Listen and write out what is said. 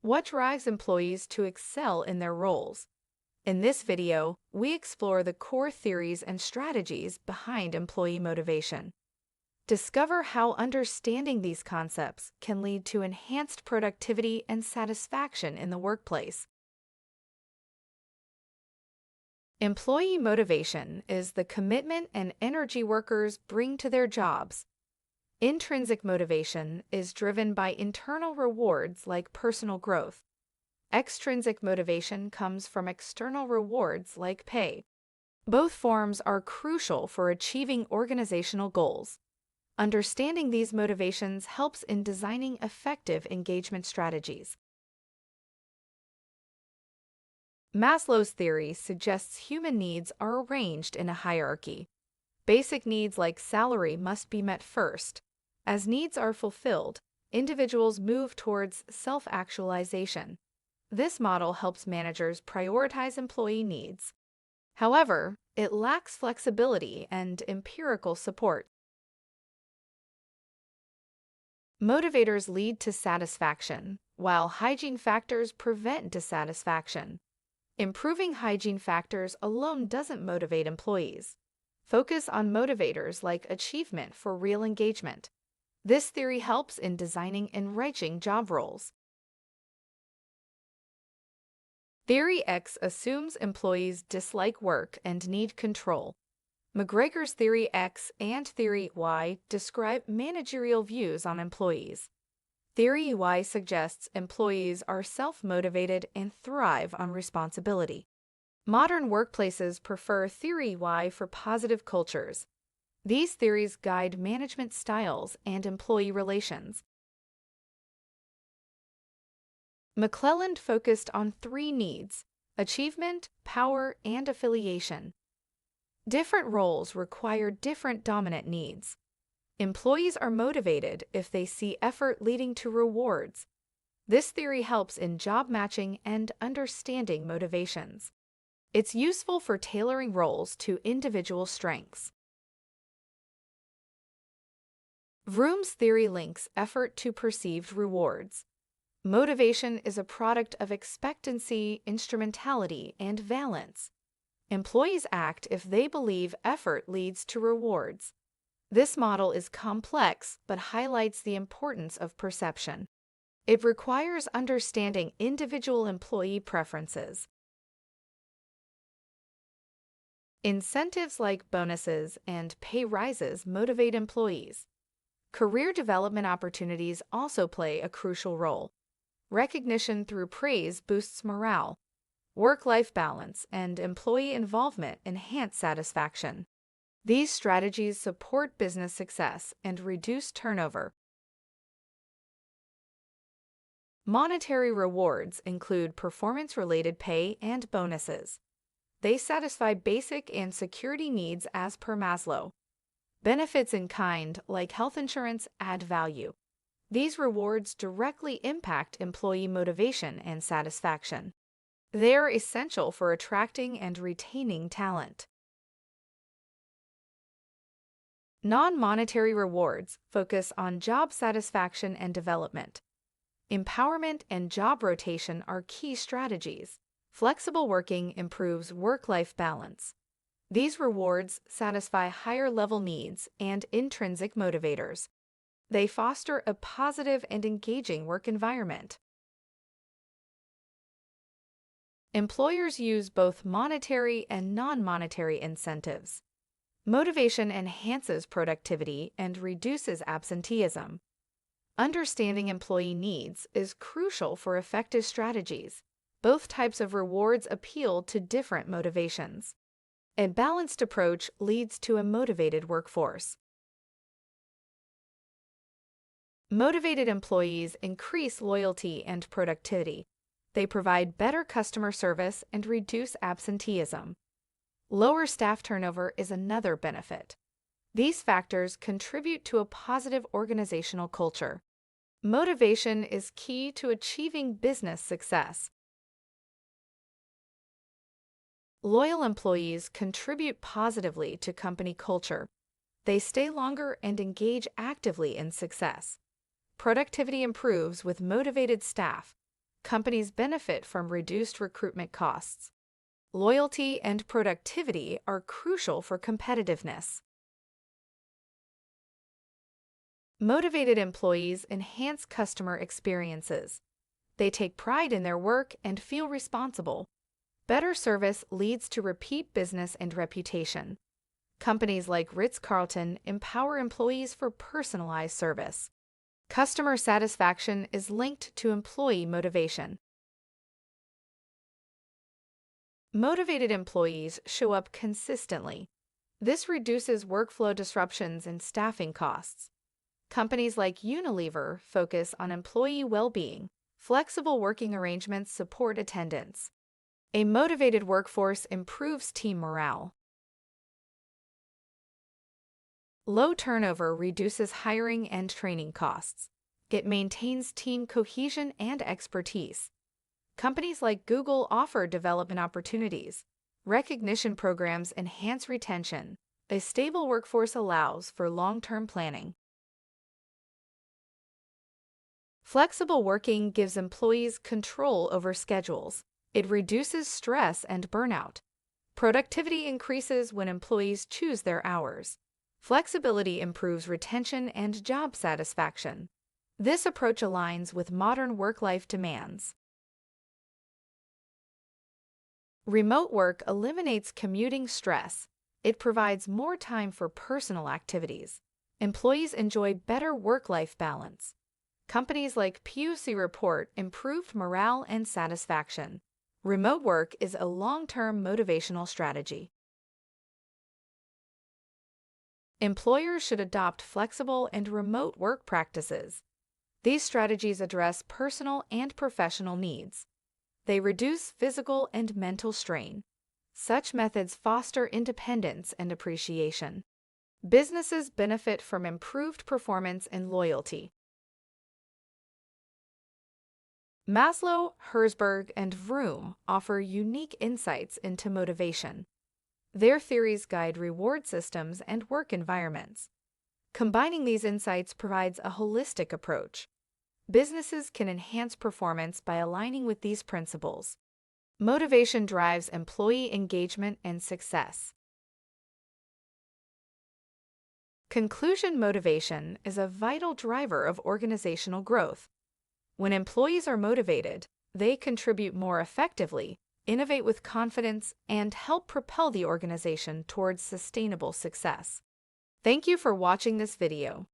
What drives employees to excel in their roles? In this video, we explore the core theories and strategies behind employee motivation. Discover how understanding these concepts can lead to enhanced productivity and satisfaction in the workplace. Employee motivation is the commitment and energy workers bring to their jobs. Intrinsic motivation is driven by internal rewards like personal growth. Extrinsic motivation comes from external rewards like pay. Both forms are crucial for achieving organizational goals. Understanding these motivations helps in designing effective engagement strategies. Maslow's theory suggests human needs are arranged in a hierarchy. Basic needs like salary must be met first. As needs are fulfilled, individuals move towards self-actualization. This model helps managers prioritize employee needs. However, it lacks flexibility and empirical support. Motivators lead to satisfaction, while hygiene factors prevent dissatisfaction. Improving hygiene factors alone doesn't motivate employees. Focus on motivators like achievement for real engagement. This theory helps in designing enriching job roles. Theory X assumes employees dislike work and need control. McGregor's Theory X and Theory Y describe managerial views on employees. Theory Y suggests employees are self-motivated and thrive on responsibility. Modern workplaces prefer Theory Y for positive cultures. These theories guide management styles and employee relations. McClelland focused on three needs: achievement, power, and affiliation. Different roles require different dominant needs. Employees are motivated if they see effort leading to rewards. This theory helps in job matching and understanding motivations. It's useful for tailoring roles to individual strengths. Vroom's theory links effort to perceived rewards. Motivation is a product of expectancy, instrumentality, and valence. Employees act if they believe effort leads to rewards. This model is complex but highlights the importance of perception. It requires understanding individual employee preferences. Incentives like bonuses and pay rises motivate employees. Career development opportunities also play a crucial role. Recognition through praise boosts morale. Work-life balance and employee involvement enhance satisfaction. These strategies support business success and reduce turnover. Monetary rewards include performance-related pay and bonuses. They satisfy basic and security needs as per Maslow. Benefits in kind, like health insurance, add value. These rewards directly impact employee motivation and satisfaction. They are essential for attracting and retaining talent. Non-monetary rewards focus on job satisfaction and development. Empowerment and job rotation are key strategies. Flexible working improves work-life balance. These rewards satisfy higher-level needs and intrinsic motivators. They foster a positive and engaging work environment. Employers use both monetary and non-monetary incentives. Motivation enhances productivity and reduces absenteeism. Understanding employee needs is crucial for effective strategies. Both types of rewards appeal to different motivations. A balanced approach leads to a motivated workforce. Motivated employees increase loyalty and productivity. They provide better customer service and reduce absenteeism. Lower staff turnover is another benefit. These factors contribute to a positive organizational culture. Motivation is key to achieving business success. Loyal employees contribute positively to company culture. They stay longer and engage actively in success. Productivity improves with motivated staff. Companies benefit from reduced recruitment costs. Loyalty and productivity are crucial for competitiveness. Motivated employees enhance customer experiences. They take pride in their work and feel responsible. Better service leads to repeat business and reputation. Companies like Ritz-Carlton empower employees for personalized service. Customer satisfaction is linked to employee motivation. Motivated employees show up consistently. This reduces workflow disruptions and staffing costs. Companies like Unilever focus on employee well-being. Flexible working arrangements support attendance. A motivated workforce improves team morale. Low turnover reduces hiring and training costs. It maintains team cohesion and expertise. Companies like Google offer development opportunities. Recognition programs enhance retention. A stable workforce allows for long-term planning. Flexible working gives employees control over schedules. It reduces stress and burnout. Productivity increases when employees choose their hours. Flexibility improves retention and job satisfaction. This approach aligns with modern work-life demands. Remote work eliminates commuting stress. It provides more time for personal activities. Employees enjoy better work-life balance. Companies like PwC report improved morale and satisfaction. Remote work is a long-term motivational strategy. Employers should adopt flexible and remote work practices. These strategies address personal and professional needs. They reduce physical and mental strain. Such methods foster independence and appreciation. Businesses benefit from improved performance and loyalty. Maslow, Herzberg, and Vroom offer unique insights into motivation. Their theories guide reward systems and work environments. Combining these insights provides a holistic approach. Businesses can enhance performance by aligning with these principles. Motivation drives employee engagement and success. Conclusion: motivation is a vital driver of organizational growth. When employees are motivated, they contribute more effectively, innovate with confidence, and help propel the organization towards sustainable success. Thank you for watching this video.